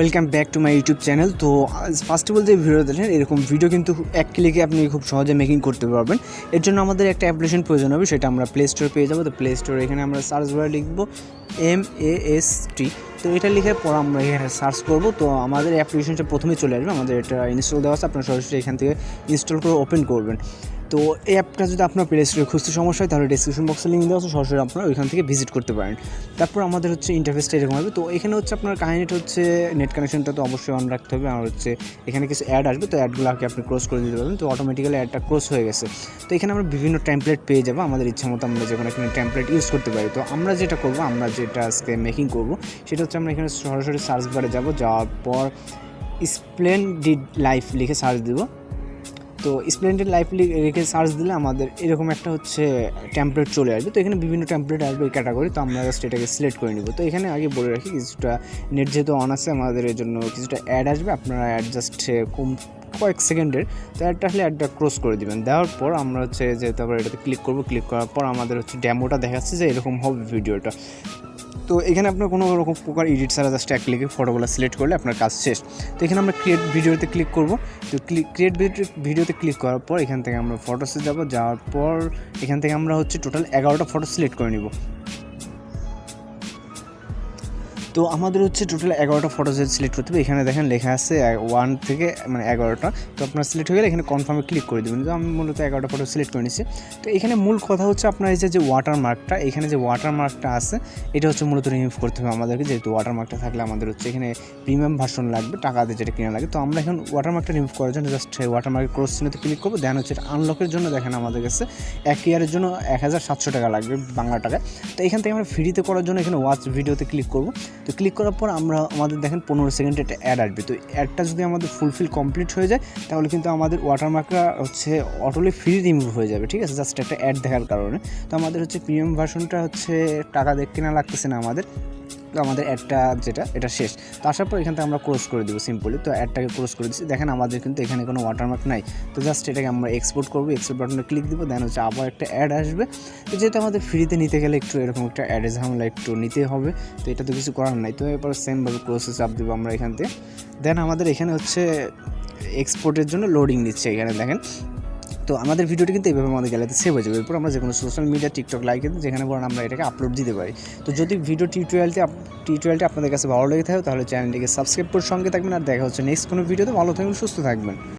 Welcome back to my YouTube channel. তো first of all যে video দেখেন এরকম ভিডিও কিন্তু এক ক্লিকে আপনি খুব সহজে মেকিং করতে পারবেন। এর জন্য আমাদের একটা অ্যাপ্লিকেশন প্রয়োজন হবে, সেটা আমরা প্লে স্টোরে পেয়ে যাবো। তো প্লে স্টোরে এখানে আমরা সার্চ বারে লিখবো MAST। তো এটা লিখার পর আমরা এখানে সার্চ করবো। তো আমাদের অ্যাপ্লিকেশনটা প্রথমেই চলে আসবে, আমাদের এটা ইনস্টল দেওয়া আছে। আপনারা সরাসরি এখান থেকে ইনস্টল করে ওপেন করবেন। তো এই অ্যাপটা যদি আপনার প্লে স্টোরে খুঁজতে সমস্যা হয় তাহলে ডিসক্রিপশন বক্সে লিঙ্ক দেওয়া আছে, সরাসরি আপনারা ওইখান থেকে ভিজিট করতে পারেন। তারপর আমাদের হচ্ছে ইন্টারফেসটা এরকম হবে। তো এখানে হচ্ছে আপনার কাহিনিটা হচ্ছে নেট কানেকশনটা তো অবশ্যই অন রাখতে হবে। আর হচ্ছে এখানে কিছু অ্যাড আসবে, তো অ্যাডগুলোকে আপনি ক্লোজ করে দিতে পারবেন। তো অটোমেটিক্যালি অ্যাডটা ক্লোজ হয়ে গেছে। তো এখানে আমরা বিভিন্ন টেমপ্লেট পেয়ে যাবো, আমাদের ইচ্ছা মতো আমরা যে কোনো এখানে টেমপ্লেট ইউজ করতে পারি। তো আমরা যেটা করবো, আমরা যেটা আজকে মেকিং করবো সেটা হচ্ছে আমরা এখানে সরাসরি সার্চ বারে যাবো, যাওয়ার পর স্প্লেন্ডিড লাইফ লিখে সার্চ দেবো। তো স্প্লেন্ডেড লাইফ রেখে সার্চ দিলে আমাদের এরকম একটা হচ্ছে টেমপ্লেট চলে আসবে। তো এখানে বিভিন্ন টেমপ্লেট আসবে এই ক্যাটাগরি। তো আমরা জাস্ট এটাকে সিলেক্ট করে নিব। তো এখানে আগে বলে রাখি, কিছুটা নেট যেহেতু অন আছে আমাদের এর জন্য কিছুটা অ্যাড আসবে, আপনারা অ্যাড জাস্ট কয়েক সেকেন্ডের। তো অ্যাডটা আসলে অ্যাডটা ক্রস করে দেবেন। দেওয়ার পর আমরা হচ্ছে যেহেতু আবার এটাতে ক্লিক করবো, ক্লিক করার পর আমাদের হচ্ছে ডেমোটা দেখাচ্ছে যে এরকম হবে ভিডিওটা। তো এখানে আপনার কোনো রকম প্রকার এডিট ছাড়া জাস্ট এক ক্লিকে ফটোগুলো সিলেক্ট করলে আপনার কাজ শেষ। তো এখানে আমরা ক্রিয়েট ভিডিওতে ক্লিক করব। তো ক্রিয়েট ভিডিওতে ক্লিক করার পর এখান থেকে আমরা ফটোসে যাব, যাওয়ার পর এখান থেকে আমরা হচ্ছে টোটাল 11টা ফটো সিলেক্ট করে নিব। তো আমাদের হচ্ছে টোটাল 11টা ফটো সিলেক্ট করতে হবে। এখানে দেখেন লেখা আছে 1 থেকে মানে 11টা। তো আপনার সিলেক্ট হয়ে গেলে এখানে কনফার্মে ক্লিক করে দেবেন। তো আমি মূলত 11টা ফটো সিলেক্ট করে নিচ্ছি। তো এখানে মূল কথা হচ্ছে আপনার এই যে ওয়াটারমার্কটা, এখানে যে ওয়াটারমার্কটা আছে এটা হচ্ছে মূলত রিমুভ করতে হবে আমাদেরকে। যেহেতু ওয়াটারমার্কটা থাকলে আমাদের হচ্ছে এখানে প্রিমিয়াম ভার্সন লাগবে, টাকা দিয়ে যেটা কেনা লাগে। তো আমরা এখন ওয়াটারমার্কটা রিমুভ করার জন্য জাস্ট ওয়াটারমার্কের ক্রস চিহ্নতে ক্লিক করবো। দেন হচ্ছে আনলকের জন্য দেখেন আমাদের কাছে 1 ইয়ারের জন্য 1700 টাকা লাগবে বাংলা টাকায়। তো এখান থেকে আমরা ফ্রিতে করার জন্য এখানে ওয়াচ ভিডিওতে ক্লিক করবো। তো ক্লিক করার পর আমাদের দেখেন 15 সেকেন্ডে একটা অ্যাড আসবে। তো অ্যাডটা যদি আমাদের ফুলফিল কমপ্লিট হয়ে যায় তাহলে কিন্তু আমাদের ওয়াটারমার্কটা হচ্ছে অটোলি ফ্রি রিমুভ হয়ে যাবে, ঠিক আছে, জাস্ট একটা অ্যাড দেখার কারণে। তো আমাদের হচ্ছে প্রিমিয়াম ভার্সনটা হচ্ছে টাকা দিয়ে কেনা লাগতেছে না আমাদের। তো আমাদের অ্যাডটা যেটা এটা শেষ। তো আসার পর এখান থেকে আমরা ক্লোজ করে দেবো সিম্পলি। তো অ্যাডটাকে ক্লোজ করে দিচ্ছি। দেখেন আমাদের কিন্তু এখানে কোনো ওয়াটারমার্ক নাই। তো জাস্ট এটাকে আমরা এক্সপোর্ট করবো, এক্সপোর্ট বাটনে ক্লিক দিব। দেন হচ্ছে আবার একটা অ্যাড আসবে। তো যেহেতু আমাদের ফ্রিতে নিতে গেলে একটু এরকম একটা অ্যাডে ঝামেলা একটু নিতে হবে, তো এটা তো কিছু করার নাই। তো এরপর সেমভাবে প্রসেস চাপ দেবো আমরা এখান থেকে। দেন আমাদের এখানে হচ্ছে এক্সপোর্টের জন্য লোডিং নিচ্ছে এখানে দেখেন। তো আমাদের ভিডিওটি কিন্তু এইভাবে আমাদের গ্যালারিতে সেভ হয়ে যাবে। এরপর আমরা যে কোনো সোশ্যাল মিডিয়া টিকটক লাইক যেখানে বলেন আমরা এটাকে আপলোড দিতে পারি। তো যদি ভিডিও টিউটোরিয়ালটি আপনাদের কাছে ভালো লেগে থাকে তাহলে চ্যানেলটিকে সাবস্ক্রাইব করে সঙ্গে থাকবেন। আর দেখা হচ্ছে নেক্সট কোনো ভিডিওতে। ভালো থাকবেন, সুস্থ থাকবেন।